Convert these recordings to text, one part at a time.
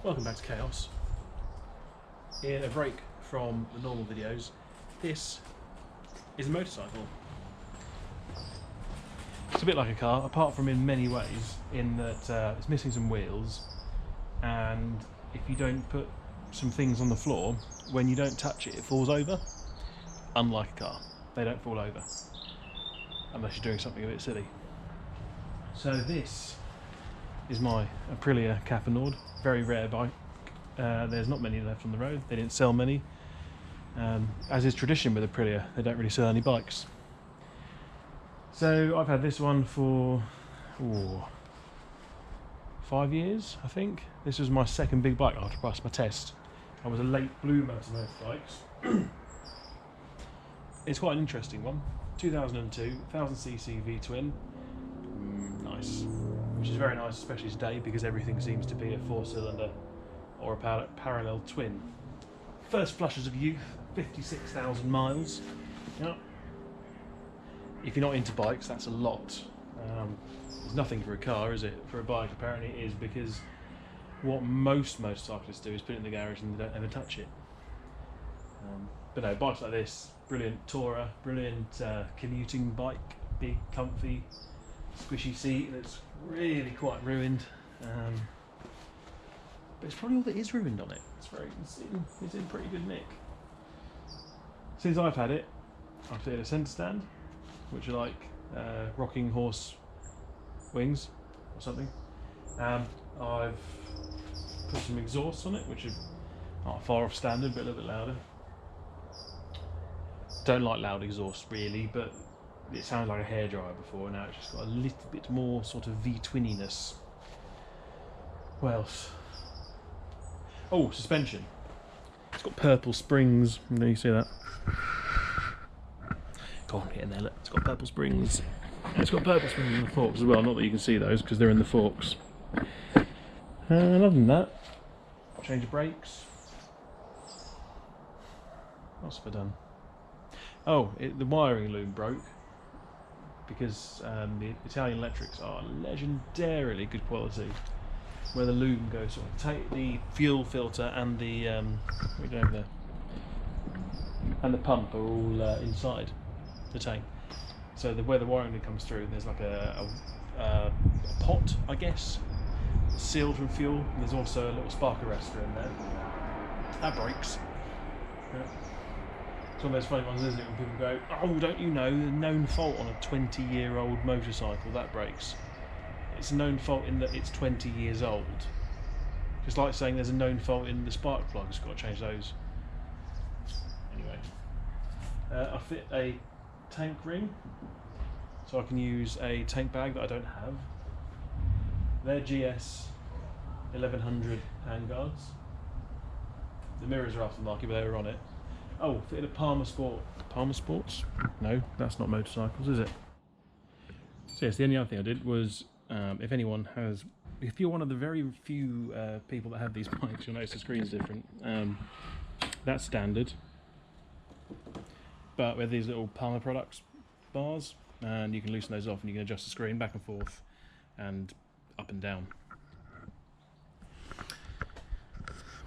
Welcome back to Chaos. In a break from the normal videos, this is a motorcycle. It's a bit like a car, apart from in many ways, in that it's missing some wheels, and if you don't put some things on the floor, when you don't touch it, it falls over. Unlike a car, they don't fall over, unless you're doing something a bit silly. So this is my Aprilia Caponord, very rare bike. There's not many left on the road, they didn't sell many. As is tradition with Aprilia, they don't really sell any bikes. So I've had this one for 5 years, I think. This was my second big bike after I passed my test. I was a late bloomer to motorbikes. It's quite an interesting one. 2002, 1000cc V-twin. Nice. Which is very nice, especially today, because everything seems to be a 4-cylinder or a parallel twin. First flushes of youth, 56,000 miles. Yeah. If you're not into bikes, that's a lot. There's nothing for a car, is it? For a bike, apparently it is, because what most motorcyclists do is put it in the garage and they don't ever touch it. But no, bikes like this, brilliant tourer, brilliant commuting bike, big, comfy, squishy seat that's really quite ruined. But it's probably all that is ruined on it. It's in pretty good nick. Since I've had it, I've fitted a centre stand, which are like rocking horse wings or something. I've put some exhausts on it, which are not far off standard, but a little bit louder. Don't like loud exhaust really, but it sounded like a hairdryer before, and now it's just got a little bit more sort of V-twininess. What else? Oh, suspension. It's got purple springs. Can you see that? Go on, get in there, look. It's got purple springs. And it's got purple springs in the forks as well. Not that you can see those because they're in the forks. And other than that, change of brakes. What else have I done? Oh, the wiring loom broke because the Italian electrics are legendarily good quality. Where the loom goes, sort of take the fuel filter and the what are we doing over there? And the pump are all inside the tank. So where the wiring comes through, there's like a pot, I guess, sealed from fuel. And there's also a little spark arrestor in there. That breaks. Yeah. It's one of those funny ones, isn't it? When people go, "Oh, don't you know the known fault on a 20-year-old motorcycle that breaks?" It's a known fault in that it's 20 years old. Just like saying there's a known fault in the spark plugs, got to change those. Anyway, I fit a tank ring, so I can use a tank bag that I don't have. They're GS 1100 handguards. The mirrors are aftermarket, but they were on it. Oh, fitted a Palmer Sports? No, that's not motorcycles, is it? So yes, the only other thing I did was, if you're one of the very few people that have these bikes, you'll notice the screen's different. That's standard, but with these little Palmer Products bars, and you can loosen those off and you can adjust the screen back and forth and up and down.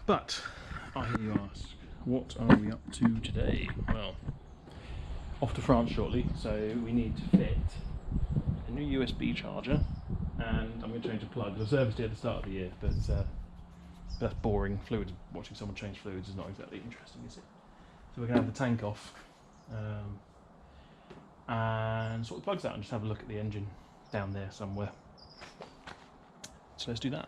But I hear you ask, what are we up to today? Well, off to France shortly, so we need to fit a new USB charger, and I'm going to change the plugs. I serviced it at the start of the year, but that's boring. Watching someone change fluids is not exactly interesting, is it? So we're going to have the tank off and sort the plugs out and just have a look at the engine down there somewhere. So let's do that.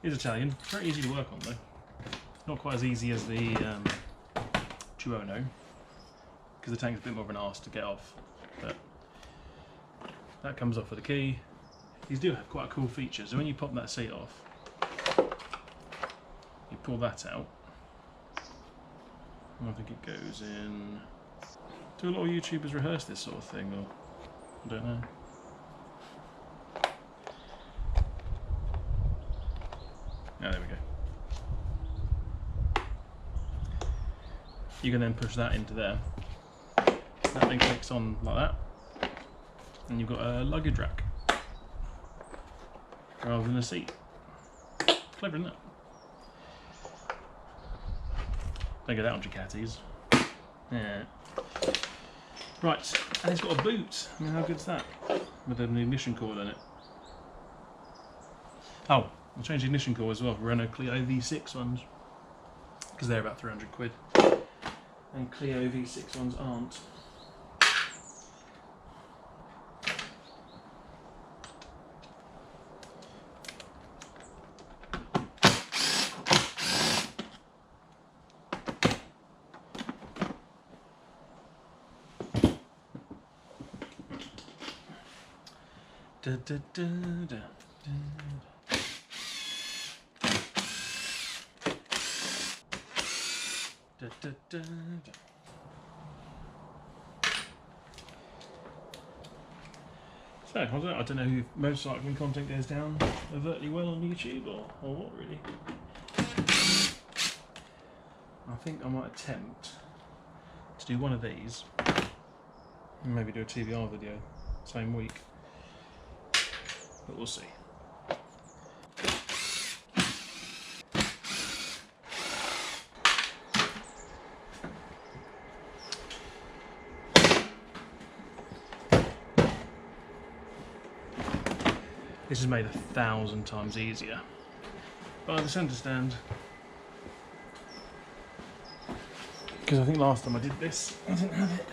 It's Italian, very easy to work on though. Not quite as easy as the Tuono, because the tank's a bit more of an arse to get off. But that comes off with a key. These do have quite a cool feature. So when you pop that seat off, you pull that out. I think it goes in. Do a lot of YouTubers rehearse this sort of thing, or I don't know. Oh, there we go. You can then push that into there. That thing clicks on like that, and you've got a luggage rack rather than a seat. Clever, isn't it? Don't get that on Ducatis. Yeah. Right, and it's got a boot. I mean, how good's that? With an ignition coil in it. Oh, I'll change the ignition coil as well for Renault Clio V6 ones. Because they're about 300 quid. And Clio V6 ones aren't. Da, da, da, da, da. Da, da, da, da. So, I don't know if motorcycling content goes down overtly well on YouTube or what really. I think I might attempt to do one of these and maybe do a TBR video same week. But we'll see. This is made 1,000 times easier by the centre stand. Because I think last time I did this, I didn't have it.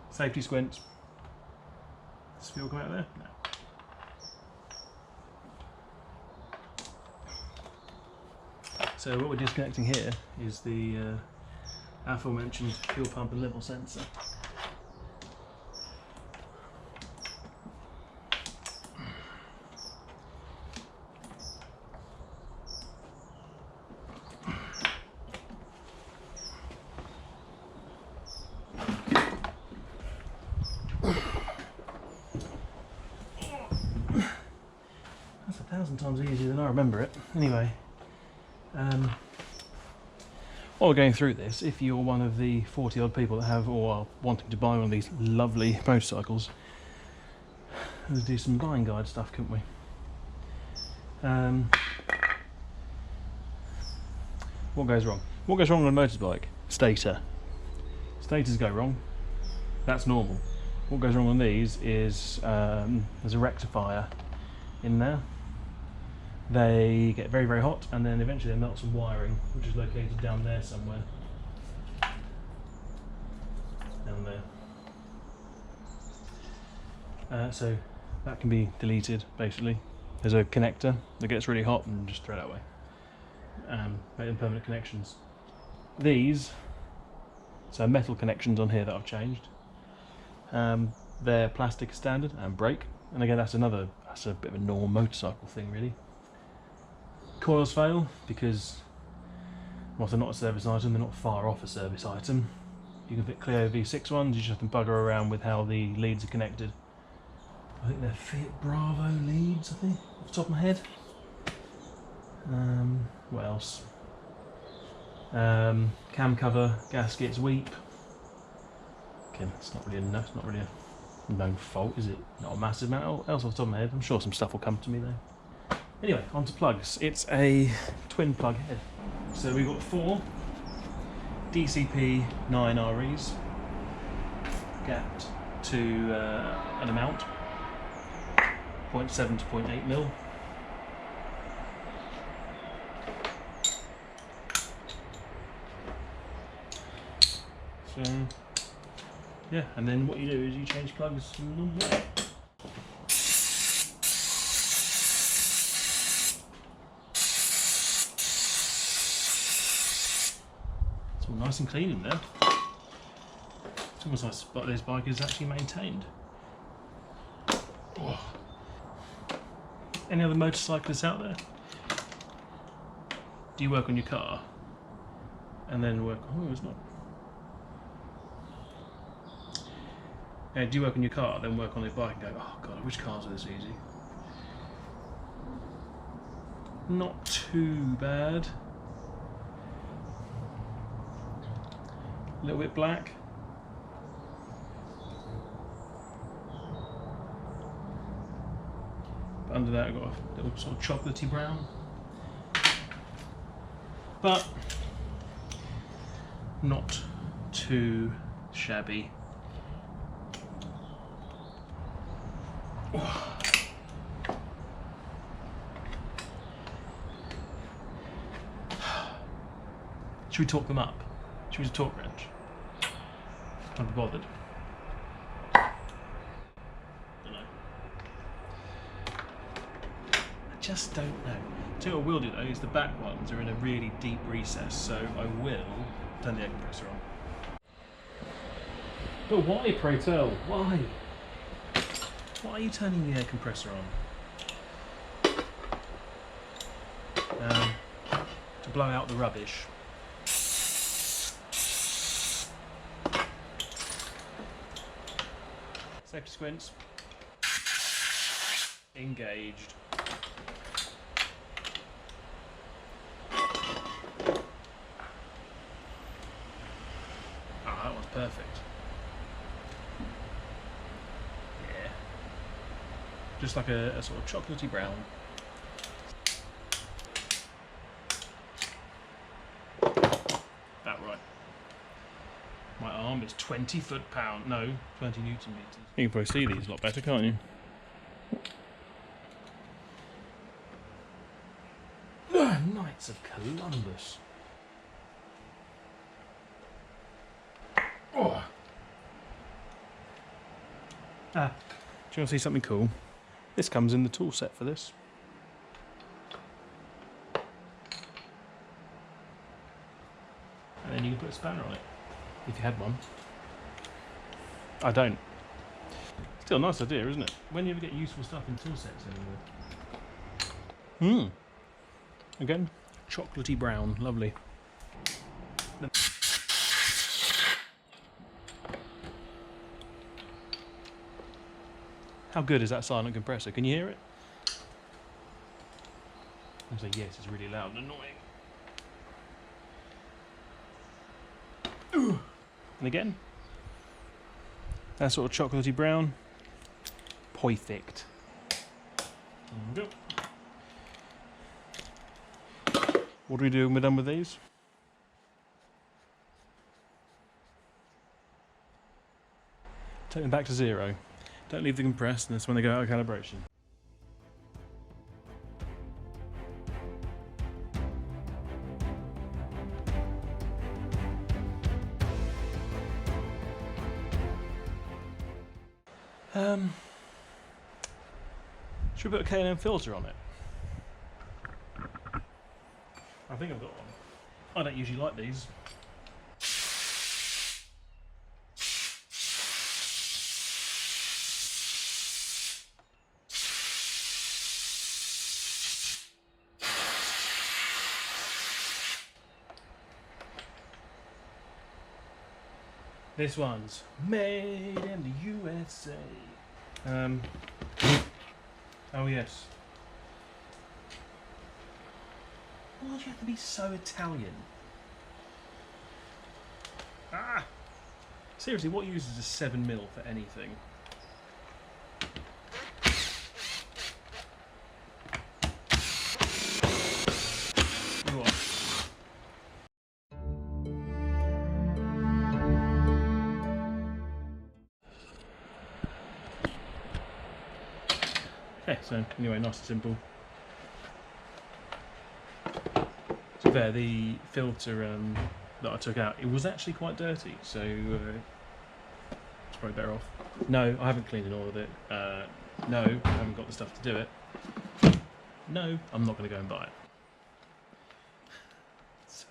Safety squint. Does fuel come out of there? No. So what we're disconnecting here is the aforementioned fuel pump and level sensor. That's 1,000 times easier than I remember it. Anyway, while we're going through this, if you're one of the 40 odd people that have or are wanting to buy one of these lovely motorcycles, let's do some buying guide stuff, couldn't we? What goes wrong? What goes wrong on a motorbike? Stator. Stators go wrong. That's normal. What goes wrong on these is there's a rectifier in there. They get very, very hot and then eventually they melt some wiring, which is located down there somewhere. Down there. So that can be deleted basically. There's a connector that gets really hot and just throw it away. Make them permanent connections. These, so metal connections on here that I've changed. They're plastic standard and brake. And again, that's a bit of a normal motorcycle thing really. Coils fail because, well, they're not a service item, they're not far off a service item. You can fit Clio V6 ones, you just have to bugger around with how the leads are connected. I think they're Fiat Bravo leads, I think, off the top of my head. What else? Cam cover, gaskets, weep. Again, it's not really a known fault, is it? Not a massive amount else off the top of my head. I'm sure some stuff will come to me though. Anyway, onto plugs. It's a twin plug head. So we've got 4 DCP 9REs gapped to an amount, 0.7 to 0.8 mil. So yeah, and then what you do is you change plugs in the normal way. Nice and clean in there. It's almost like this bike is actually maintained. Oh. Any other motorcyclists out there? Do you work on your car and then work? Oh, it's not. Yeah, do you work on your car, then work on your bike and go, oh god, I wish cars were this easy? Not too bad. A little bit black. Under that I've got a little sort of chocolatey brown. But not too shabby. Should we talk them up? Should we do a talk wrench? Can't be bothered. Don't know. I just don't know. So what we'll do though is the back ones are in a really deep recess, so I will turn the air compressor on. But why, pray tell? Why? Why are you turning the air compressor on? To blow out the rubbish. Safety squints. Engaged. Ah, that one's perfect. Yeah. Just like a sort of chocolatey brown. About right. My arm is 20 foot-pound. No, 20 newton meters. You can probably see these a lot better, can't you? Knights of Columbus. Oh. Do you want to see something cool? This comes in the tool set for this. And then you can put a spanner on it, if you had one. I don't. Still a nice idea, isn't it? When do you ever get useful stuff in tool sets anymore? Again, chocolatey brown, lovely. How good is that silent compressor? Can you hear it? I say yes, it's really loud and annoying. And again, that sort of chocolatey brown. Perfect. There we go. What do we do when we're done with these? Take them back to zero. Don't leave them compressed, and that's when they go out of calibration. Should we put a K&M filter on it? I think I've got one. I don't usually like these. This one's made in the USA. Oh yes. Why do you have to be so Italian? Ah! Seriously, what uses a 7mm for anything? What? Okay, so anyway, nice and simple. To be fair, the filter that I took out, it was actually quite dirty, so it's probably better off. No, I haven't cleaned and oiled it. No, I haven't got the stuff to do it. No, I'm not going to go and buy it. So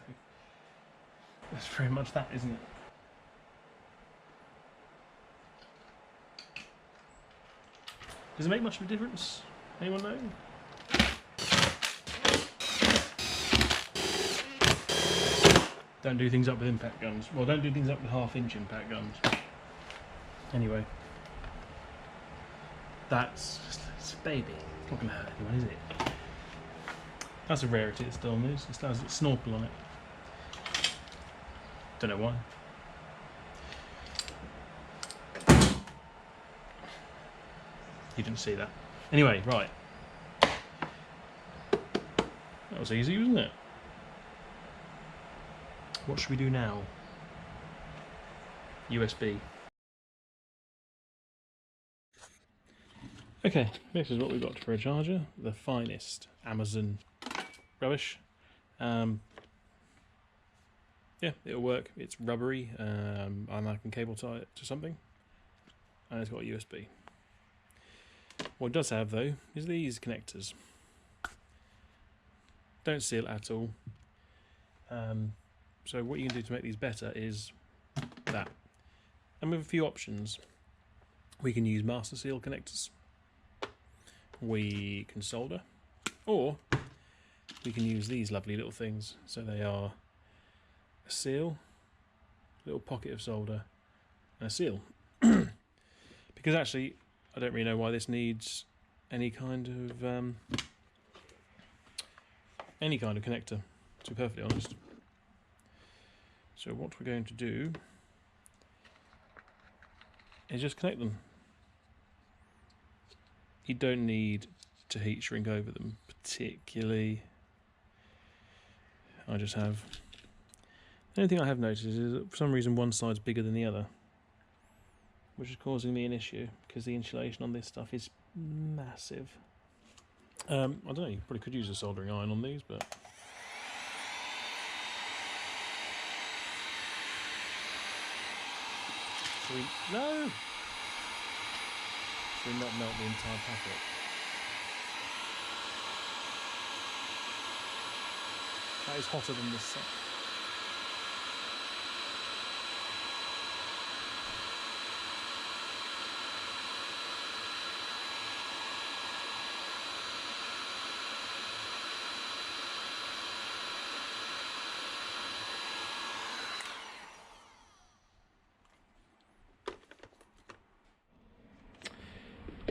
that's very much that, isn't it? Does it make much of a difference? Anyone know? Don't do things up with impact guns. Well, don't do things up with 1/2-inch impact guns. Anyway. It's a baby. It's not going to hurt anyone, is it? That's a rarity it still is. It still has its snorkel on it. Don't know why. You didn't see that. Anyway, right. That was easy, wasn't it? What should we do now? USB. Okay, this is what we've got for a charger. The finest Amazon rubbish. Yeah, it'll work. It's rubbery. I can cable tie it to something. And it's got a USB. What it does have, though, is these connectors. Don't seal at all. So what you can do to make these better is that. And with a few options, we can use master seal connectors. We can solder. Or we can use these lovely little things. So they are a seal, a little pocket of solder, and a seal. Because actually, I don't really know why this needs any kind of connector, to be perfectly honest. So what we're going to do is just connect them. You don't need to heat shrink over them particularly. I just have. The only thing I have noticed is that for some reason one side's bigger than the other, which is causing me an issue because the insulation on this stuff is massive. I don't know, you probably could use a soldering iron on these, but no! Should we not melt the entire packet? That is hotter than this set.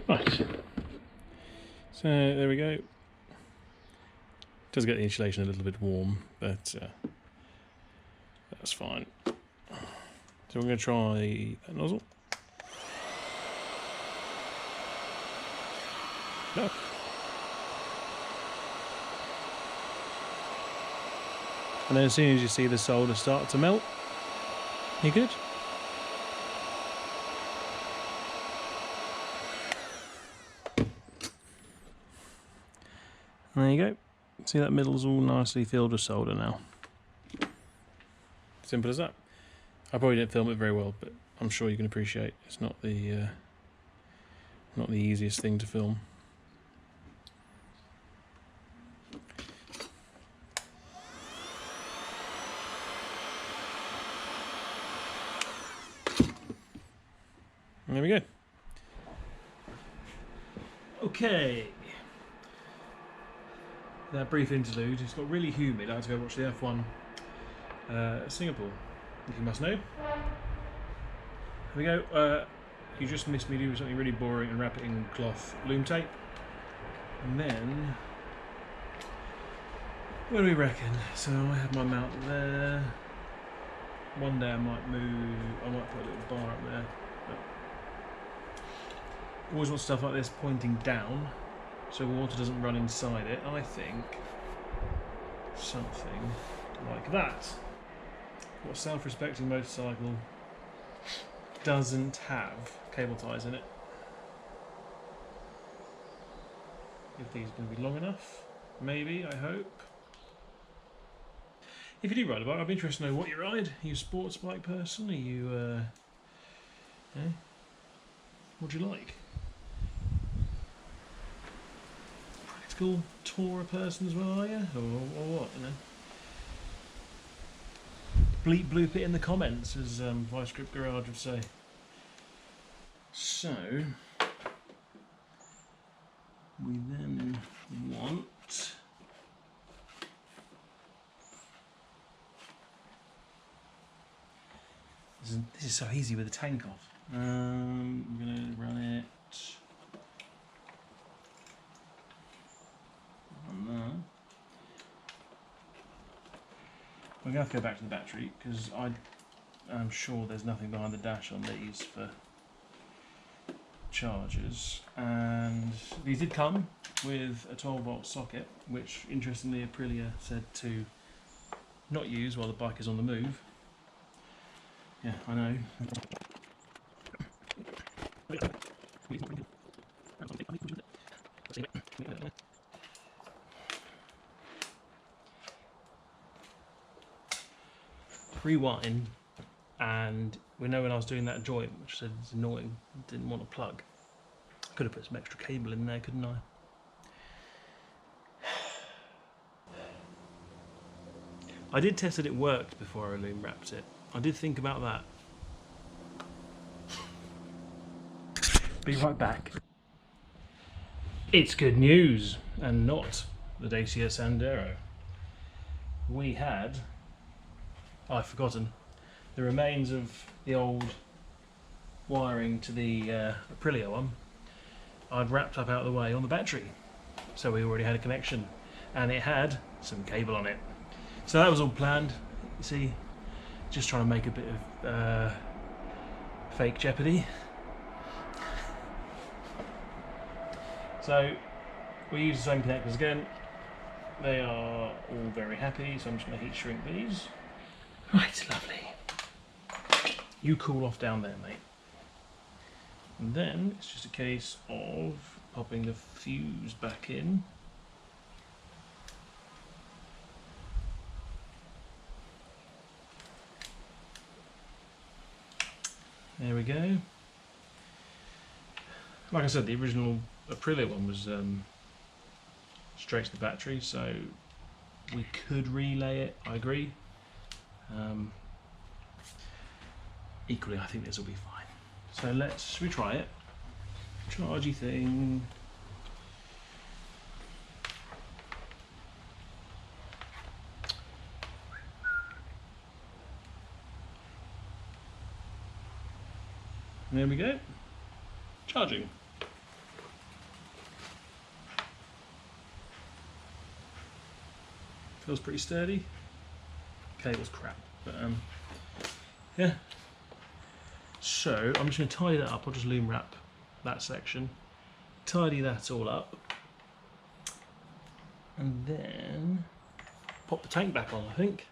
Right, so there we go. Does get the insulation a little bit warm, but that's fine. So we're going to try a nozzle. No. And then as soon as you see the solder start to melt, you're good. There you go. See, that middle's all nicely filled with solder now. Simple as that. I probably didn't film it very well, but I'm sure you can appreciate it's not the easiest thing to film. And there we go. Okay. That brief interlude, it's got really humid. I had to go watch the F1 Singapore, if you must know. Here we go. You just missed me do something really boring and wrap it in cloth loom tape. And then, what do we reckon? So I have my mount there. One day I might put a little bar up there. But always want stuff like this pointing down, so water doesn't run inside it. I think something like that. What self-respecting motorcycle doesn't have cable ties in it? If these are going to be long enough, maybe, I hope. If you do ride a bike, I'd be interested to know what you ride. Are you a sports bike person? Are you, what do you like? Practical tourer person as well, are you? Or what, you know? Bloop it in the comments, as Vice Grip Garage would say. So, we then want this is so easy with the tank off. I'm gonna run it on there. I'm gonna have to go back to the battery because I'm sure there's nothing behind the dash on these for chargers, and these did come with a 12-volt socket, which interestingly Aprilia said to not use while the bike is on the move. Yeah, I know. Rewind, and we know when I was doing that joint, which said it's annoying, didn't want to plug. I could have put some extra cable in there, couldn't I? I did test that it worked before I loom wrapped it. I did think about that. Be right back. It's good news, and not the Dacia Sandero. We had, I've forgotten, the remains of the old wiring to the Aprilia one. I'd wrapped up out of the way on the battery, so we already had a connection, and it had some cable on it. So that was all planned. You see, just trying to make a bit of fake jeopardy. So we use the same connectors again. They are all very happy, so I'm just going to heat shrink these. Right, lovely. You cool off down there, mate. And then it's just a case of popping the fuse back in. There we go. Like I said, the original Aprilia one was straight to the battery, so we could relay it, I agree. Equally, I think this will be fine. So let's retry it. Chargy thing. There we go. Charging. Feels pretty sturdy. Cable's crap, but yeah. So I'm just going to tidy that up. I'll just loom wrap that section, tidy that all up, and then pop the tank back on, I think.